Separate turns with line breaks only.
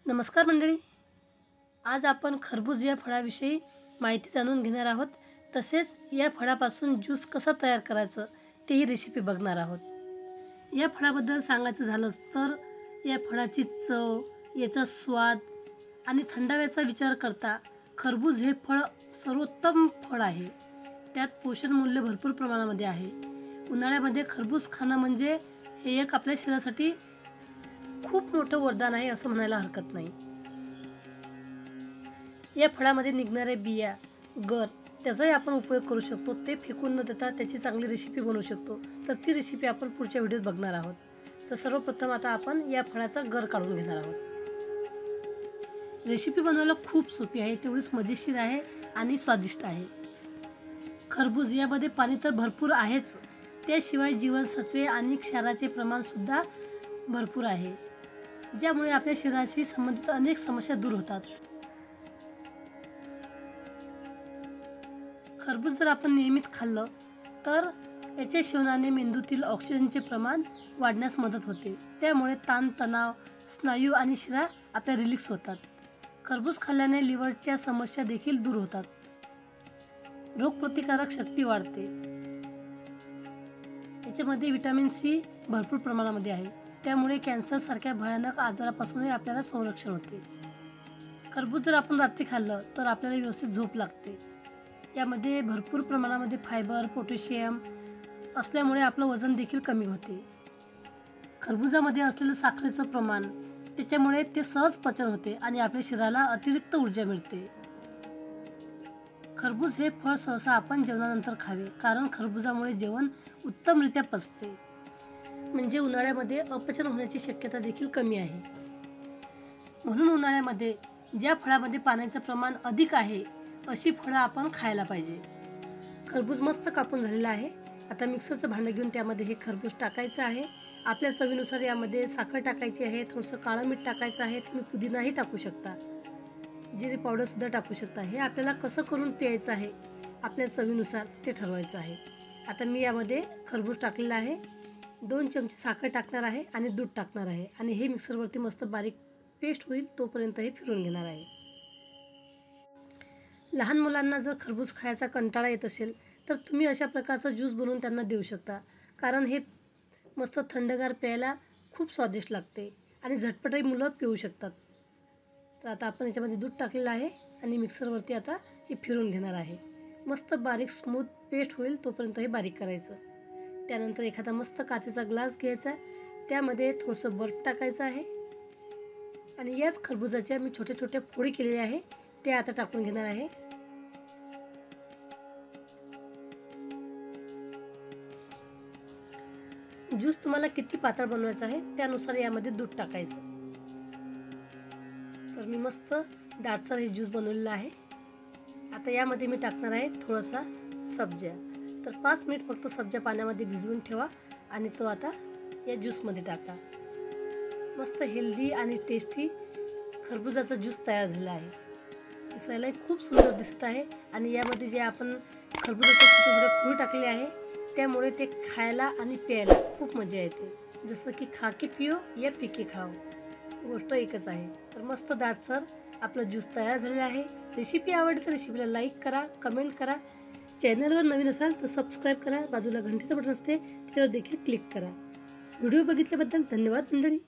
नमस्कार मंडळी, आज आपण खरबूज या फळाविषयी माहिती जाणून घेणार आहोत। तसेच या फळापासून ज्यूस कसा तयार करायचं तेही रेसिपी बघणार आहोत। या फळाबद्दल सांगायचं झालंच तर या फळाची चव, याचा स्वाद आणि थंडाव्याचा विचार करता खरबूज हे फळ सर्वोत्तम फळ आहे। त्यात पोषण मूल्य भरपूर प्रमाणामध्ये आहे। उन्हाळ्यामध्ये खरबूज खाणं म्हणजे हे एक आपल्या शरीरासाठी खूप मोठं वरदान आहे असं म्हणायला हरकत नाही। या फळामध्ये निघणारे बिया, गर त्याचाही आपण उपयोग करू शकतो। ते फेकून न देता त्याची चांगली रेसिपी बनवू शकतो। तर ती रेसिपी आपण पुढच्या व्हिडिओत बघणार आहोत। तर सर्वप्रथम आता आपण या फळाचा गर काढून घेणार आहोत। रेसिपी बनवायला खूप सोपी आहे, तेवढीच मजेशीर आहे आणि स्वादिष्ट आहे। खरबूज यामध्ये पाणी तर भरपूर आहेच, त्याशिवाय जीवनसत्वे आणि क्षाराचे प्रमाण सुद्धा भरपूर आहे, ज्यामुळे आपल्या शरीराशी संबंधित अनेक समस्या दूर होतात। खरबूज जर आपण नियमित खाल्लं तर याच्या सेवनाने मेंदूतील ऑक्सिजनचे प्रमाण वाढण्यास मदत होते। त्यामुळे ताण तणाव, स्नायू आणि शिरा आपल्या रिलॅक्स होतात। खरबूज खाल्ल्याने लिव्हरच्या समस्या देखील दूर होतात। रोगप्रतिकारक शक्ती वाढते। याच्यामध्ये व्हिटॅमिन सी भरपूर प्रमाणामध्ये आहे, त्यामुळे कॅन्सर सारख्या भयानक आजारापासूनही आपल्याला संरक्षण होते। खरबूज जर आपण रात्री खाल्लं तर आपल्याला व्यवस्थित झोप लागते। यामध्ये भरपूर प्रमाणामध्ये फायबर, पोटॅशियम असल्यामुळे आपलं वजन देखील कमी होते। खरबुजामध्ये असलेलं साखरेचं प्रमाण, त्याच्यामुळे ते सहज पचन होते आणि आपल्या शरीराला अतिरिक्त ऊर्जा मिळते। खरबूज हे फळ सहसा आपण जेवणानंतर खावे, कारण खरबुजामुळे जेवण उत्तमरित्या पचते, म्हणजे उन्हाळ्यामध्ये अपचन होण्याची शक्यता देखील कमी आहे। म्हणून उन्हाळ्यामध्ये ज्या फळामध्ये पाण्याचं प्रमाण अधिक आहे अशी फळं आपण खायला पाहिजे। खरबूज मस्त कापून झालेला आहे। आता मिक्सरचं भांडं घेऊन त्यामध्ये हे खरबूज टाकायचं आहे। आपल्या चवीनुसार यामध्ये साखर टाकायची आहे, थोडंसं काळं मीठ टाकायचं आहे, तुम्ही पुदिनाही टाकू शकता, जिरे पावडर सुद्धा टाकू शकता। हे आपल्याला कसं करून प्यायचं आहे आपल्या चवीनुसार ते ठरवायचं आहे। आता मी यामध्ये खरबूज टाकलेला आहे, 2 चमचे साखर टाकणार आहे आणि दूध टाकणार आहे आणि हे मिक्सरवरती मस्त बारीक पेस्ट होईल तोपर्यंत हे फिरवून घेणार आहे। लहान मुलांना जर खरबूज खायचा कंटाळा येत असेल तर तुम्ही अशा प्रकारचा ज्यूस बनवून त्यांना देऊ शकता, कारण हे मस्त थंडगार प्यायला खूप स्वादिष्ट लागते आणि झटपटही मुलं पिऊ शकतात। तर आता आपण याच्यामध्ये दूध टाकलेलं आहे आणि मिक्सरवरती आता हे फिरवून घेणार आहे। मस्त बारीक स्मूथ पेस्ट होईल तोपर्यंत हे बारीक करायचं। त्यानंतर एखादा मस्त काचेचा ग्लास घ्यायचा, त्यामध्ये थोडंसं बर्फ टाकायचं आहे आणि याच खरबुजाच्या मी छोट्या छोट्या फोडी केलेल्या आहे ते आता टाकून घेणार आहे। ज्यूस तुम्हाला किती पातळ बनवायचा आहे त्यानुसार यामध्ये दूध टाकायचं। तर मी मस्त दाटसर हे ज्यूस बनवलेलं आहे। आता यामध्ये मी टाकणार आहे थोडासा सब्जा। तर 5 मिनिट फक्त सब्जा पाण्यामध्ये भिजवून ठेवा आणि तो आता या ज्यूसमध्ये टाका। मस्त हेल्दी आणि टेस्टी खरबुजाचा ज्यूस तयार झाला आहे। दिसायलाही खूप सुंदर दिसत आहे आणि यामध्ये जे आपण खरबुजाचे छोटे फूल टाकले आहे त्यामुळे ते खायला आणि प्यायला खूप मजा येते। जसं की खा के पिओ या पी के खाओ, गोष्ट एकच आहे। तर मस्त दाटसर आपला ज्यूस तयार झालेला आहे। रेसिपी आवडली तर रेसिपीला लाईक करा, कमेंट करा। चॅनलवर नवीन असाल तर सबस्क्राईब करा, बाजूला घंटीचं बटन असते त्याच्यावर देखील क्लिक करा। व्हिडिओ बघितल्याबद्दल धन्यवाद मंडळी।